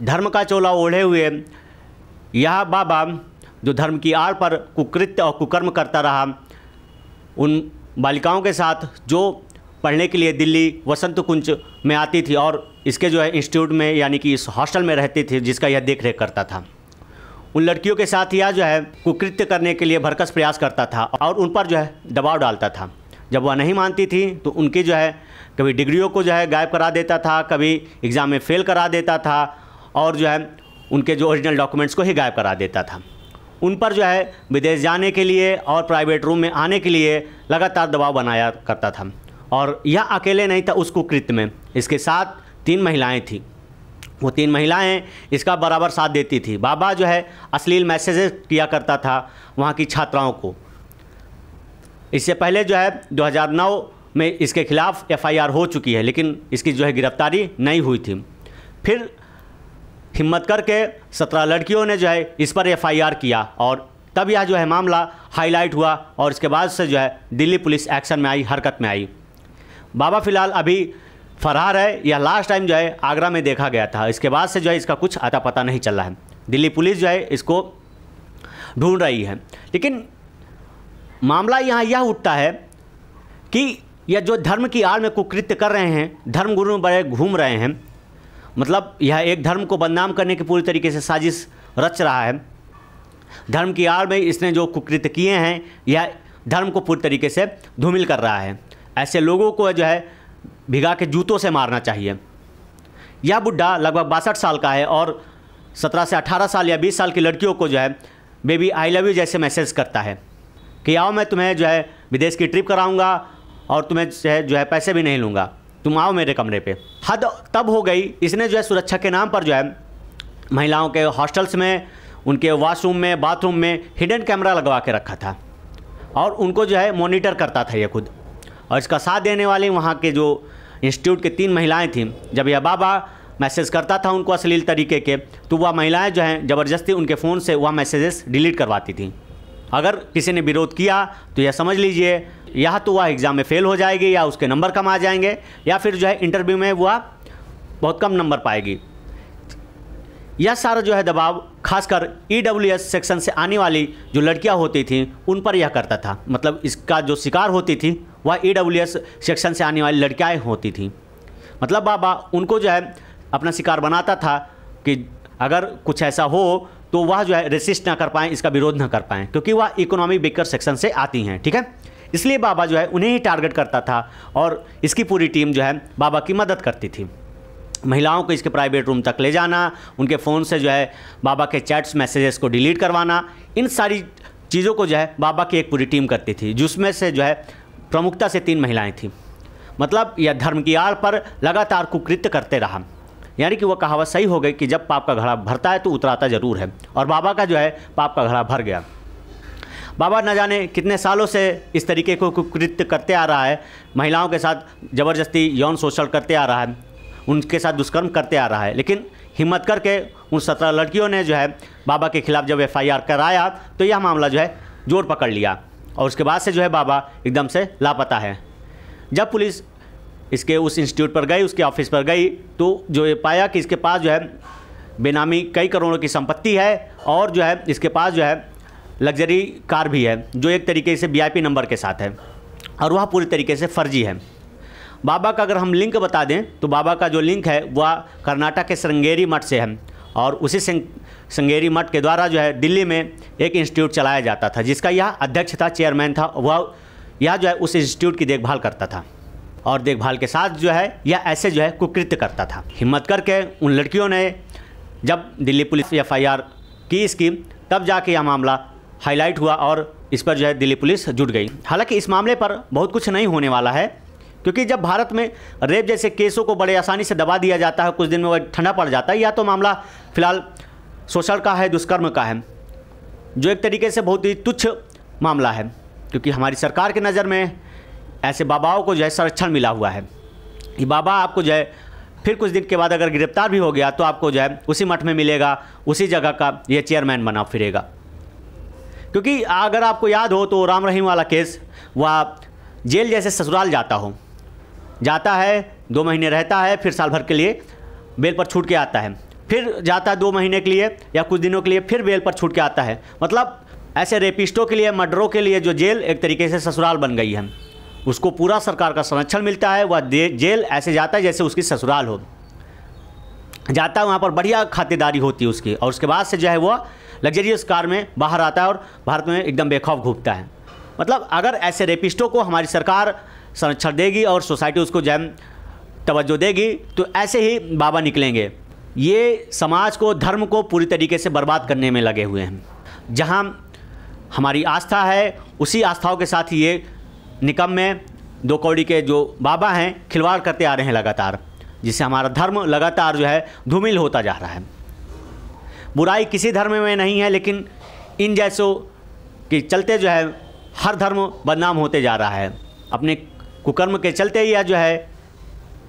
धर्म का चोला ओढ़े हुए यह बाबा जो धर्म की आड़ पर कुकृत्य और कुकर्म करता रहा, उन बालिकाओं के साथ जो पढ़ने के लिए दिल्ली वसंत कुंज में आती थी और इसके जो है इंस्टीट्यूट में यानी कि इस हॉस्टल में रहती थी जिसका यह देख रेख करता था, उन लड़कियों के साथ यह जो है कुकृत्य करने के लिए भरकस प्रयास करता था और उन पर जो है दबाव डालता था। जब वह नहीं मानती थी तो उनकी जो है कभी डिग्रियों को जो है गायब करा देता था, कभी एग्ज़ाम में फ़ेल करा देता था और जो है उनके जो ओरिजिनल डॉक्यूमेंट्स को ही गायब करा देता था। उन पर जो है विदेश जाने के लिए और प्राइवेट रूम में आने के लिए लगातार दबाव बनाया करता था। और यह अकेले नहीं था उस कुकृत्य में, इसके साथ 3 महिलाएं थीं। वो 3 महिलाएं इसका बराबर साथ देती थी। बाबा जो है अश्लील मैसेजेस किया करता था वहाँ की छात्राओं को। इससे पहले जो है 2009 में इसके खिलाफ FIR हो चुकी है, लेकिन इसकी जो है गिरफ्तारी नहीं हुई थी। फिर हिम्मत करके 17 लड़कियों ने जो है इस पर FIR किया और तब यह जो है मामला हाईलाइट हुआ और इसके बाद से जो है दिल्ली पुलिस एक्शन में आई, हरकत में आई। बाबा फ़िलहाल अभी फरार है। यह लास्ट टाइम जो है आगरा में देखा गया था। इसके बाद से जो है इसका कुछ अता पता नहीं चल रहा है। दिल्ली पुलिस जो है इसको ढूंढ रही है, लेकिन मामला यहाँ यह उठता है कि यह जो धर्म की आड़ में कुकृत्य कर रहे हैं, धर्मगुरु बड़े घूम रहे हैं, मतलब यह एक धर्म को बदनाम करने की पूरी तरीके से साजिश रच रहा है। धर्म की आड़ में इसने जो कुकृत्य किए हैं यह धर्म को पूरी तरीके से धूमिल कर रहा है। ऐसे लोगों को जो है भिगा के जूतों से मारना चाहिए। यह बुढ़ा लगभग 62 साल का है और 17 से 18 साल या 20 साल की लड़कियों को जो है बेबी आई लव यू जैसे मैसेज करता है कि आओ मैं तुम्हें जो है विदेश की ट्रिप कराऊंगा और तुम्हें जो है पैसे भी नहीं लूँगा, तुम आओ मेरे कमरे पे। हद तब हो गई, इसने जो है सुरक्षा के नाम पर जो है महिलाओं के हॉस्टल्स में, उनके वॉशरूम में, बाथरूम में हिडन कैमरा लगवा के रखा था और उनको जो है मॉनिटर करता था ये खुद। और इसका साथ देने वाली वहाँ के जो इंस्टीट्यूट के 3 महिलाएं थीं। जब यह बाबा मैसेज करता था उनको अश्लील तरीके के, तो वह महिलाएं जो हैं ज़बरदस्ती उनके फ़ोन से वह मैसेजेस डिलीट करवाती थीं। अगर किसी ने विरोध किया तो यह समझ लीजिए या तो वह एग्ज़ाम में फ़ेल हो जाएगी या उसके नंबर कम आ जाएंगे या फिर जो है इंटरव्यू में वह बहुत कम नंबर पाएगी। यह सारा जो है दबाव खासकर EWS सेक्शन से आने वाली जो लड़कियां होती थीं उन पर यह करता था। मतलब इसका जो शिकार होती थी वह EWS सेक्शन से आने वाली लड़कियां होती थीं। मतलब बाबा उनको जो है अपना शिकार बनाता था कि अगर कुछ ऐसा हो तो वह जो है रेसिस्ट ना कर पाएँ, इसका विरोध ना कर पाएँ, क्योंकि वह इकोनॉमिक वीकर सेक्शन से आती हैं। ठीक है, इसलिए बाबा जो है उन्हें ही टारगेट करता था और इसकी पूरी टीम जो है बाबा की मदद करती थी। महिलाओं को इसके प्राइवेट रूम तक ले जाना, उनके फ़ोन से जो है बाबा के चैट्स मैसेजेस को डिलीट करवाना, इन सारी चीज़ों को जो है बाबा की एक पूरी टीम करती थी, जिसमें से जो है प्रमुखता से 3 महिलाएं थीं। मतलब यह धर्म की आड़ पर लगातार कुकृत्य करते रहा। यानी कि वह कहावत सही हो गई कि जब पाप का घड़ा भरता है तो उतराता ज़रूर है, और बाबा का जो है पाप का घड़ा भर गया। बाबा न जाने कितने सालों से इस तरीके को कुकृत्य करते आ रहा है, महिलाओं के साथ ज़बरदस्ती यौन शोषण करते आ रहा है, उनके साथ दुष्कर्म करते आ रहा है। लेकिन हिम्मत करके उन 17 लड़कियों ने जो है बाबा के खिलाफ जब FIR कराया तो यह मामला जो है जोर पकड़ लिया और उसके बाद से जो है बाबा एकदम से लापता है। जब पुलिस इसके उस इंस्टीट्यूट पर गई, उसके ऑफिस पर गई, तो जो ये पाया कि इसके पास जो है बेनामी कई करोड़ों की संपत्ति है और जो है इसके पास जो है लग्जरी कार भी है जो एक तरीके से VIP नंबर के साथ है और वह पूरी तरीके से फर्जी है। बाबा का अगर हम लिंक बता दें तो बाबा का जो लिंक है वह कर्नाटक के श्रृंगेरी मठ से है और उसी श्रृंगेरी मठ के द्वारा जो है दिल्ली में एक इंस्टीट्यूट चलाया जाता था जिसका यह अध्यक्ष था, चेयरमैन था। वह यह जो है उस इंस्टीट्यूट की देखभाल करता था और देखभाल के साथ जो है यह ऐसे जो है कुकृत्य करता था। हिम्मत करके उन लड़कियों ने जब दिल्ली पुलिस FIR की इसकी, तब जाके यह मामला हाईलाइट हुआ और इस पर जो है दिल्ली पुलिस जुट गई। हालांकि इस मामले पर बहुत कुछ नहीं होने वाला है, क्योंकि जब भारत में रेप जैसे केसों को बड़े आसानी से दबा दिया जाता है, कुछ दिन में वह ठंडा पड़ जाता है। या तो मामला फ़िलहाल शोषण का है, दुष्कर्म का है, जो एक तरीके से बहुत ही तुच्छ मामला है, क्योंकि हमारी सरकार की नज़र में ऐसे बाबाओं को जो है संरक्षण मिला हुआ है। ये बाबा आपको जो है फिर कुछ दिन के बाद अगर गिरफ्तार भी हो गया तो आपको जो है उसी मठ में मिलेगा, उसी जगह का ये चेयरमैन बना फिरेगा। क्योंकि अगर आपको याद हो तो राम रहीम वाला केस, वह जेल जैसे ससुराल जाता है, 2 महीने रहता है, फिर साल भर के लिए बेल पर छूट के आता है। फिर जाता है 2 महीने के लिए या कुछ दिनों के लिए, फिर बेल पर छूट के आता है। मतलब ऐसे रेपिस्टों के लिए, मर्डरों के लिए जो जेल एक तरीके से ससुराल बन गई है, उसको पूरा सरकार का संरक्षण मिलता है। वह जेल ऐसे जाता है जैसे उसकी ससुराल हो, जाता है वहाँ पर बढ़िया खातिरदारी होती है उसकी, और उसके बाद से जो है वह लग्जरियस कार में बाहर आता है और भारत में एकदम बेखौफ घूमता है। मतलब अगर ऐसे रेपिस्टों को हमारी सरकार संरक्षण देगी और सोसाइटी उसको जो है तवज्जो देगी, तो ऐसे ही बाबा निकलेंगे। ये समाज को, धर्म को पूरी तरीके से बर्बाद करने में लगे हुए हैं। जहाँ हमारी आस्था है, उसी आस्थाओं के साथ ही ये निकम्मे 2 कौड़ी के जो बाबा हैं खिलवाड़ करते आ रहे हैं लगातार, जिससे हमारा धर्म लगातार जो है धूमिल होता जा रहा है। बुराई किसी धर्म में नहीं है, लेकिन इन जैसों के चलते जो है हर धर्म बदनाम होते जा रहा है। अपने कुकर्म के चलते यह जो है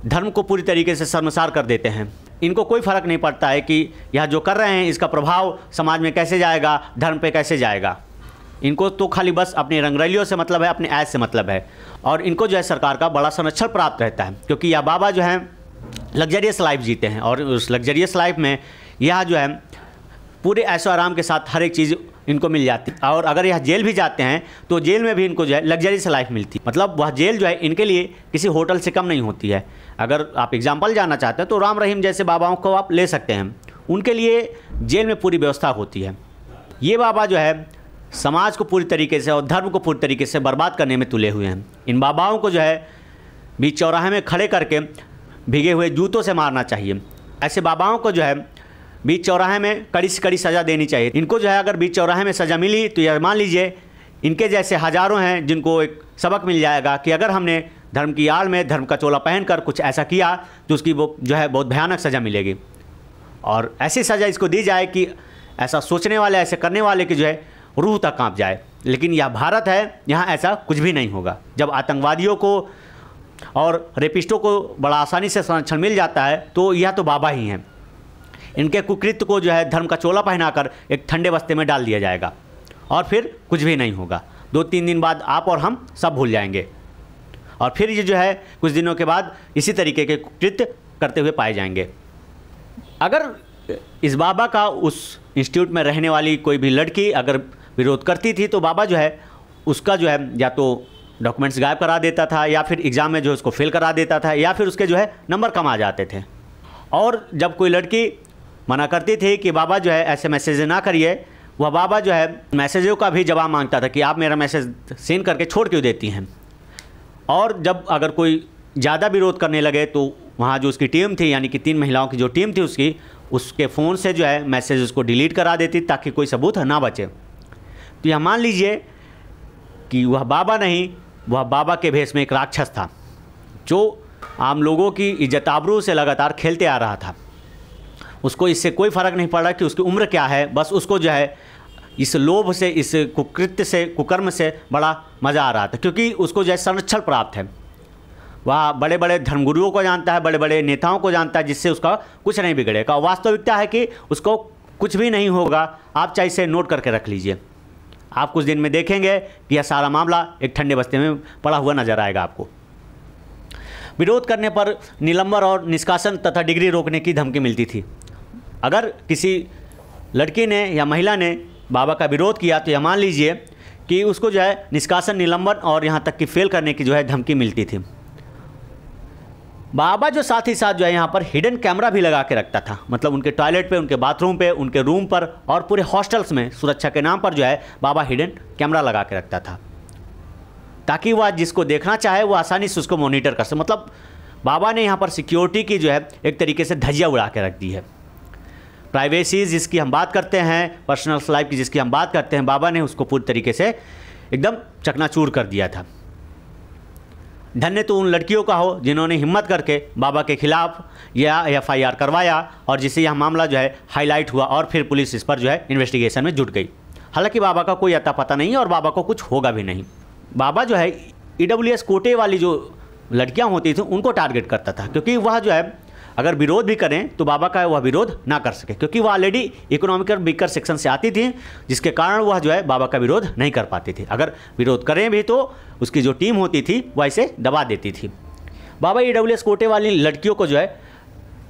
धर्म को पूरी तरीके से शर्मसार कर देते हैं। इनको कोई फ़र्क नहीं पड़ता है कि यह जो कर रहे हैं इसका प्रभाव समाज में कैसे जाएगा, धर्म पे कैसे जाएगा। इनको तो खाली बस अपनी रंगरलियों से मतलब है, अपने ऐश से मतलब है, और इनको जो है सरकार का बड़ा संरक्षण प्राप्त रहता है, क्योंकि यह बाबा जो है लग्जरियस लाइफ जीते हैं, और उस लग्जरियस लाइफ में यह जो है पूरे ऐशो आराम के साथ हर एक चीज़ इनको मिल जाती है। और अगर यह जेल भी जाते हैं तो जेल में भी इनको जो है लग्जरियस लाइफ मिलती है। मतलब वह जेल जो है इनके लिए किसी होटल से कम नहीं होती है। अगर आप एग्जाम्पल जानना चाहते हैं तो राम रहीम जैसे बाबाओं को आप ले सकते हैं, उनके लिए जेल में पूरी व्यवस्था होती है। ये बाबा जो है समाज को पूरी तरीके से और धर्म को पूरी तरीके से बर्बाद करने में तुले हुए हैं। इन बाबाओं को जो है बीच चौराहे में खड़े करके भीगे हुए जूतों से मारना चाहिए। ऐसे बाबाओं को जो है बीच चौराहे में कड़ी से कड़ी सज़ा देनी चाहिए। इनको जो है अगर बीच चौराहे में सज़ा मिली तो यह मान लीजिए इनके जैसे हज़ारों हैं जिनको एक सबक मिल जाएगा कि अगर हमने धर्म की आड़ में धर्म का चोला पहनकर कुछ ऐसा किया तो उसकी वो जो है बहुत भयानक सज़ा मिलेगी। और ऐसी सज़ा इसको दी जाए कि ऐसा सोचने वाले, ऐसे करने वाले की जो है रूह तक कांप जाए। लेकिन यह भारत है, यहाँ ऐसा कुछ भी नहीं होगा। जब आतंकवादियों को और रेपिस्टों को बड़ा आसानी से संरक्षण मिल जाता है तो यह तो बाबा ही हैं। इनके कुकृत्य को जो है धर्म का चोला पहनाकर एक ठंडे बस्ते में डाल दिया जाएगा और फिर कुछ भी नहीं होगा। 2-3 दिन बाद आप और हम सब भूल जाएंगे, और फिर ये जो है कुछ दिनों के बाद इसी तरीके के कुकृत्य करते हुए पाए जाएंगे। अगर इस बाबा का उस इंस्टीट्यूट में रहने वाली कोई भी लड़की अगर विरोध करती थी तो बाबा जो है उसका जो है या तो डॉक्यूमेंट्स गायब करा देता था, या फिर एग्ज़ाम में जो है उसको फेल करा देता था, या फिर उसके जो है नंबर कम आ जाते थे। और जब कोई लड़की मना करती थी कि बाबा जो है ऐसे मैसेज ना करिए, वह बाबा जो है मैसेजों का भी जवाब मांगता था कि आप मेरा मैसेज सेंड करके छोड़ क्यों देती हैं। और जब अगर कोई ज़्यादा विरोध करने लगे तो वहाँ जो उसकी टीम थी, यानी कि 3 महिलाओं की जो टीम थी उसके फ़ोन से जो है मैसेज उसको डिलीट करा देती ताकि कोई सबूत ना बचे। तो यह मान लीजिए कि वह बाबा नहीं, वह बाबा के भेष में एक राक्षस था जो आम लोगों की इज्जत आबरू से लगातार खेलते आ रहा था। उसको इससे कोई फ़र्क नहीं पड़ा कि उसकी उम्र क्या है, बस उसको जो है इस लोभ से, इस कुकृत्य से, कुकर्म से बड़ा मज़ा आ रहा था, क्योंकि उसको जो है संरक्षण प्राप्त है। वह बड़े बड़े धर्मगुरुओं को जानता है, बड़े बड़े नेताओं को जानता है, जिससे उसका कुछ नहीं बिगड़ेगा। वास्तविकता है कि उसको कुछ भी नहीं होगा। आप चाहे इसे नोट करके रख लीजिए, आप कुछ दिन में देखेंगे कि यह सारा मामला एक ठंडे बस्ते में पड़ा हुआ नजर आएगा आपको। विरोध करने पर निलंबन और निष्कासन तथा डिग्री रोकने की धमकी मिलती थी। अगर किसी लड़की ने या महिला ने बाबा का विरोध किया तो यह मान लीजिए कि उसको जो है निष्कासन, निलंबन और यहाँ तक कि फेल करने की जो है धमकी मिलती थी। बाबा जो साथ ही साथ जो है यहाँ पर हिडन कैमरा भी लगा के रखता था, मतलब उनके टॉयलेट पे, उनके बाथरूम पे, उनके रूम पर और पूरे हॉस्टल्स में सुरक्षा के नाम पर जो है बाबा हिडन कैमरा लगा के रखता था, ताकि वह जिसको देखना चाहे वो आसानी से उसको मॉनिटर कर सके। मतलब बाबा ने यहाँ पर सिक्योरिटी की जो है एक तरीके से धज्जियाँ उड़ा के रख दी है। प्राइवेसी जिसकी हम बात करते हैं, पर्सनल लाइफ की जिसकी हम बात करते हैं, बाबा ने उसको पूरी तरीके से एकदम चकनाचूर कर दिया था। धन्य तो उन लड़कियों का हो जिन्होंने हिम्मत करके बाबा के खिलाफ या FIR करवाया और जिससे यह मामला जो है हाईलाइट हुआ और फिर पुलिस इस पर जो है इन्वेस्टिगेशन में जुट गई। हालांकि बाबा का कोई अता पता नहीं और बाबा को कुछ होगा भी नहीं। बाबा जो है EWS कोटे वाली जो लड़कियां होती थी उनको टारगेट करता था, क्योंकि वह जो है अगर विरोध भी करें तो बाबा का वह विरोध ना कर सके, क्योंकि वह ऑलरेडी इकोनॉमिकल वीकर सेक्शन से आती थी, जिसके कारण वह जो है बाबा का विरोध नहीं कर पाती थी। अगर विरोध करें भी तो उसकी जो टीम होती थी वह इसे दबा देती थी। बाबा EWS कोटे वाली लड़कियों को जो है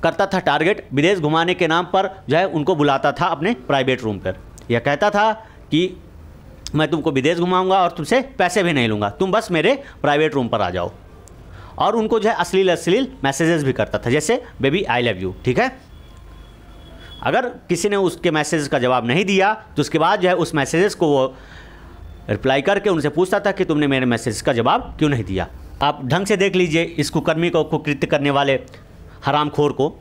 करता था टारगेट, विदेश घुमाने के नाम पर जो है उनको बुलाता था अपने प्राइवेट रूम पर। यह कहता था कि मैं तुमको विदेश घुमाऊंगा और तुमसे पैसे भी नहीं लूँगा, तुम बस मेरे प्राइवेट रूम पर आ जाओ। और उनको जो है अश्लील मैसेजेस भी करता था, जैसे बेबी आई लव यू, ठीक है। अगर किसी ने उसके मैसेज का जवाब नहीं दिया तो उसके बाद जो है उस मैसेजेस को वो रिप्लाई करके उनसे पूछता था कि तुमने मेरे मैसेज का जवाब क्यों नहीं दिया। आप ढंग से देख लीजिए इस कुकर्मी को, कुकृत्य करने वाले हरामखोर को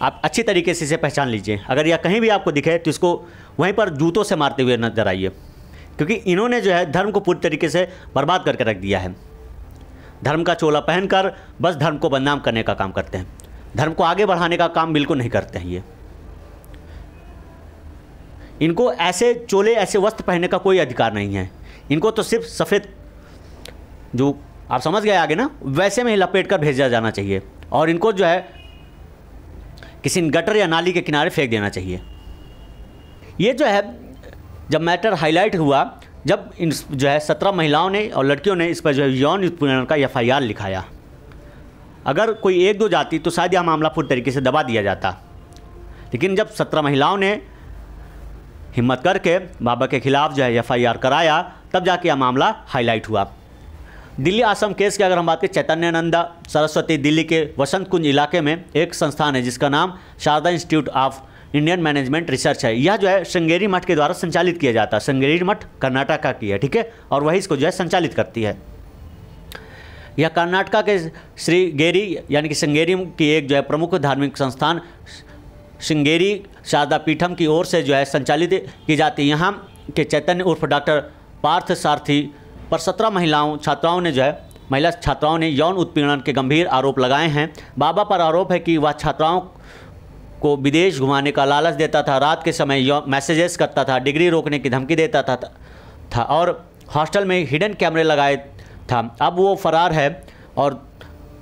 आप अच्छी तरीके से इसे पहचान लीजिए। अगर यह कहीं भी आपको दिखे तो इसको वहीं पर जूतों से मारते हुए नजर आइए, क्योंकि इन्होंने जो है धर्म को पूरी तरीके से बर्बाद करके रख दिया है। धर्म का चोला पहनकर बस धर्म को बदनाम करने का काम करते हैं, धर्म को आगे बढ़ाने का काम बिल्कुल नहीं करते हैं। ये इनको ऐसे चोले, ऐसे वस्त्र पहनने का कोई अधिकार नहीं है। इनको तो सिर्फ सफ़ेद, जो आप समझ गए आगे ना, वैसे में ही लपेट कर भेजा जाना चाहिए और इनको जो है किसी गटर या नाली के किनारे फेंक देना चाहिए। ये जो है जब मैटर हाईलाइट हुआ, जब इन जो है 17 महिलाओं ने और लड़कियों ने इस पर जो है यौन उत्पीड़न का FIR लिखाया। अगर कोई एक दो जाती तो शायद यह मामला पूरी तरीके से दबा दिया जाता, लेकिन जब 17 महिलाओं ने हिम्मत करके बाबा के खिलाफ जो है FIR कराया, तब जाके यह मामला हाईलाइट हुआ। दिल्ली आश्रम केस की अगर हम बात करें, चैतन्यानंद सरस्वती दिल्ली के वसंत कुंज इलाके में एक संस्थान है जिसका नाम Sharda institute of Indian management research है। यह जो है श्रृंगेरी मठ के द्वारा संचालित किया जाता है। श्रृंगेरी मठ कर्नाटका की है, ठीक है, और वही इसको जो है संचालित करती है। यह कर्नाटका के श्रीगेरी यानी कि श्रृंगेरी की एक जो है प्रमुख धार्मिक संस्थान श्रृंगेरी शारदा पीठम की ओर से जो है संचालित की जाती है। यहाँ के चैतन्य उर्फ डॉक्टर पार्थ सारथी पर 17 महिला छात्राओं ने यौन उत्पीड़न के गंभीर आरोप लगाए हैं। बाबा पर आरोप है कि वह छात्राओं को विदेश घुमाने का लालच देता था, रात के समय मैसेजेस करता था, डिग्री रोकने की धमकी देता था और हॉस्टल में हिडन कैमरे लगाए था। अब वो फरार है और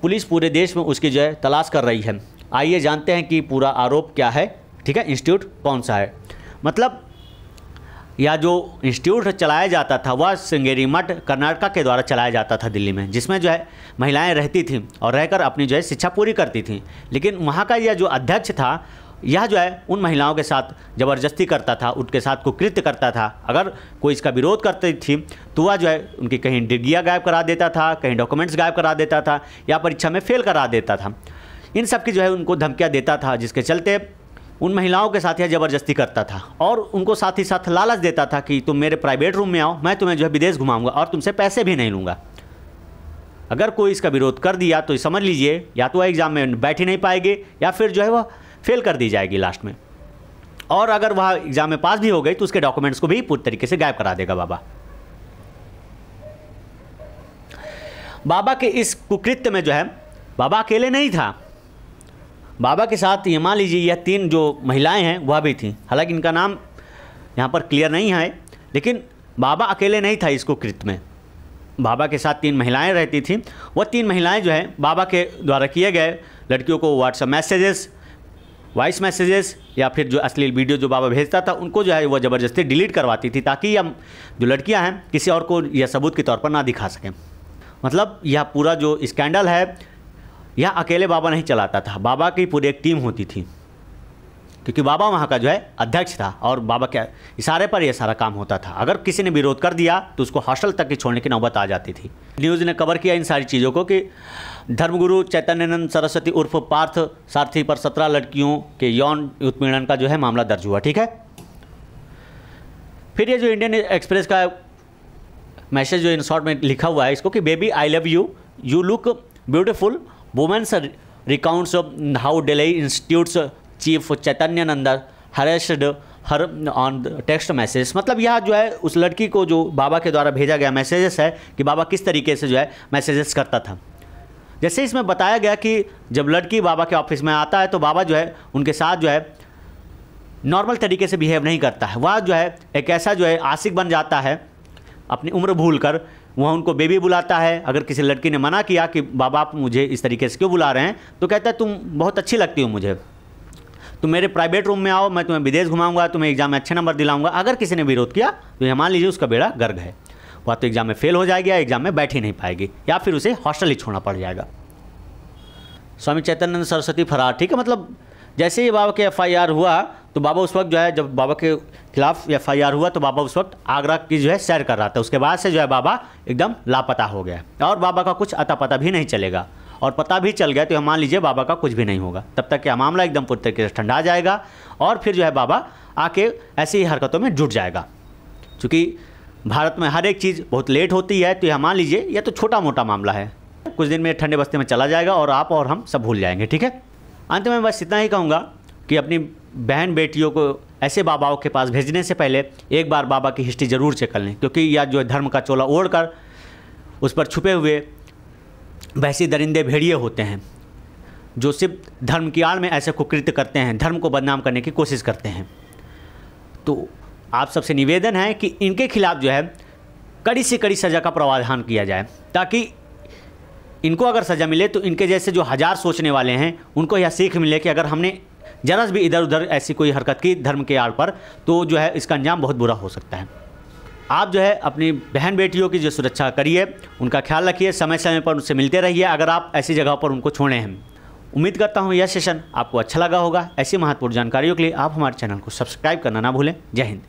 पुलिस पूरे देश में उसकी जो है तलाश कर रही है। आइए जानते हैं कि पूरा आरोप क्या है, ठीक है, इंस्टीट्यूट कौन सा है। मतलब यह जो इंस्टीट्यूट चलाया जाता था वह श्रृंगेरी मठ कर्नाटका के द्वारा चलाया जाता था दिल्ली में, जिसमें जो है महिलाएं रहती थीं और रहकर अपनी जो है शिक्षा पूरी करती थीं। लेकिन वहाँ का यह जो अध्यक्ष था, यह जो है उन महिलाओं के साथ ज़बरदस्ती करता था, उनके साथ कुकृत्य करता था। अगर कोई इसका विरोध करती थी तो वह जो है उनकी कहीं डिग्रियाँ गायब करा देता था, कहीं डॉक्यूमेंट्स गायब करा देता था या परीक्षा में फेल करा देता था। इन सब की जो है उनको धमकियाँ देता था, जिसके चलते उन महिलाओं के साथ यह ज़बरदस्ती करता था और उनको साथ ही साथ लालच देता था कि तुम मेरे प्राइवेट रूम में आओ, मैं तुम्हें जो है विदेश घुमाऊंगा और तुमसे पैसे भी नहीं लूँगा। अगर कोई इसका विरोध कर दिया तो समझ लीजिए या तो वह एग्ज़ाम में बैठ ही नहीं पाएगी या फिर जो है वह फेल कर दी जाएगी लास्ट में। और अगर वह एग्ज़ाम में पास भी हो गई तो उसके डॉक्यूमेंट्स को भी पूरी तरीके से गायब करा देगा बाबा। बाबा के इस कुकृत्य में जो है बाबा अकेले नहीं था, बाबा के साथ ये मान लीजिए यह 3 जो महिलाएं हैं वह भी थीं। हालांकि इनका नाम यहाँ पर क्लियर नहीं है, लेकिन बाबा अकेले नहीं था इस कुकृत्य में। बाबा के साथ 3 महिलाएं रहती थीं। वह 3 महिलाएं जो हैं बाबा के द्वारा किए गए लड़कियों को व्हाट्सएप मैसेजेस, वॉइस मैसेजेस या फिर जो अश्लील वीडियो जो बाबा भेजता था उनको जो है वह ज़बरदस्ती डिलीट करवाती थी, ताकि यह जो लड़कियाँ हैं किसी और को यह सबूत के तौर पर ना दिखा सकें। मतलब यह पूरा जो स्कैंडल है यह अकेले बाबा नहीं चलाता था, बाबा की पूरी एक टीम होती थी, क्योंकि बाबा वहाँ का जो है अध्यक्ष था और बाबा के इशारे पर यह सारा काम होता था। अगर किसी ने विरोध कर दिया तो उसको हॉस्टल तक की छोड़ने की नौबत आ जाती थी। न्यूज़ ने कवर किया इन सारी चीज़ों को कि धर्मगुरु चैतन्यानंद सरस्वती उर्फ पार्थ सारथी पर 17 लड़कियों के यौन उत्पीड़न का जो है मामला दर्ज हुआ, ठीक है। फिर ये जो इंडियन एक्सप्रेस का मैसेज जो इन शॉर्ट में लिखा हुआ है इसको कि baby I love you, you look beautiful, women's recounts how Delhi institute's chief Chaitanyananda harassed her on text message. मतलब यह जो है उस लड़की को जो बाबा के द्वारा भेजा गया मैसेजेस है कि बाबा किस तरीके से जो है मैसेजेस करता था। जैसे इसमें बताया गया कि जब लड़की बाबा के ऑफिस में आता है तो बाबा जो है उनके साथ जो है नॉर्मल तरीके से बिहेव नहीं करता है। वह जो है एक ऐसा जो है आशिक बन जाता है, अपनी उम्र भूल कर वह उनको बेबी बुलाता है। अगर किसी लड़की ने मना किया कि बाबा आप मुझे इस तरीके से क्यों बुला रहे हैं, तो कहता है तुम बहुत अच्छी लगती हो मुझे, तुम मेरे प्राइवेट रूम में आओ, मैं तुम्हें विदेश घुमाऊंगा, तुम्हें एग्जाम में अच्छे नंबर दिलाऊंगा। अगर किसी ने विरोध किया तो यह मान लीजिए उसका बेड़ा गर्क है, वह तो एग्जाम में फेल हो जाएगी या एग्जाम में बैठ ही नहीं पाएगी या फिर उसे हॉस्टल ही छोड़ना पड़ जाएगा। स्वामी चैतन्य सरस्वती फरार, ठीक है। मतलब जैसे ही बाबा के FIR हुआ तो बाबा उस वक्त जो है, जब बाबा के खिलाफ FIR हुआ तो बाबा उस वक्त आगरा की जो है सैर कर रहा था। उसके बाद से जो है बाबा एकदम लापता हो गया और बाबा का कुछ अता पता भी नहीं चलेगा, और पता भी चल गया तो मान लीजिए बाबा का कुछ भी नहीं होगा। तब तक यह मामला एकदम पूरी तरीके से ठंडा जाएगा और फिर जो है बाबा आके ऐसी ही हरकतों में जुट जाएगा। क्योंकि भारत में हर एक चीज़ बहुत लेट होती है, तो यह मान लीजिए यह तो छोटा मोटा मामला है, कुछ दिन में ठंडे बस्ते में चला जाएगा और आप और हम सब भूल जाएंगे, ठीक है। अंत में बस इतना ही कहूँगा कि अपनी बहन बेटियों को ऐसे बाबाओं के पास भेजने से पहले एक बार बाबा की हिस्ट्री ज़रूर चेक कर लें, क्योंकि यह जो धर्म का चोला ओढ़कर उस पर छुपे हुए वैसे दरिंदे भेड़िए होते हैं जो सिर्फ धर्म की आड़ में ऐसे कुकृत्य करते हैं, धर्म को बदनाम करने की कोशिश करते हैं। तो आप सबसे निवेदन है कि इनके खिलाफ जो है कड़ी से कड़ी सज़ा का प्रावधान किया जाए, ताकि इनको अगर सज़ा मिले तो इनके जैसे जो हज़ार सोचने वाले हैं उनको यह सीख मिले कि अगर हमने जरा भी इधर उधर ऐसी कोई हरकत की धर्म के आड़ पर तो जो है इसका अंजाम बहुत बुरा हो सकता है। आप जो है अपनी बहन बेटियों की जो सुरक्षा करिए, उनका ख्याल रखिए, समय समय पर उनसे मिलते रहिए अगर आप ऐसी जगह पर उनको छोड़े हैं। उम्मीद करता हूँ यह सेशन आपको अच्छा लगा होगा। ऐसी महत्वपूर्ण जानकारियों के लिए आप हमारे चैनल को सब्सक्राइब करना ना भूलें। जय हिंद।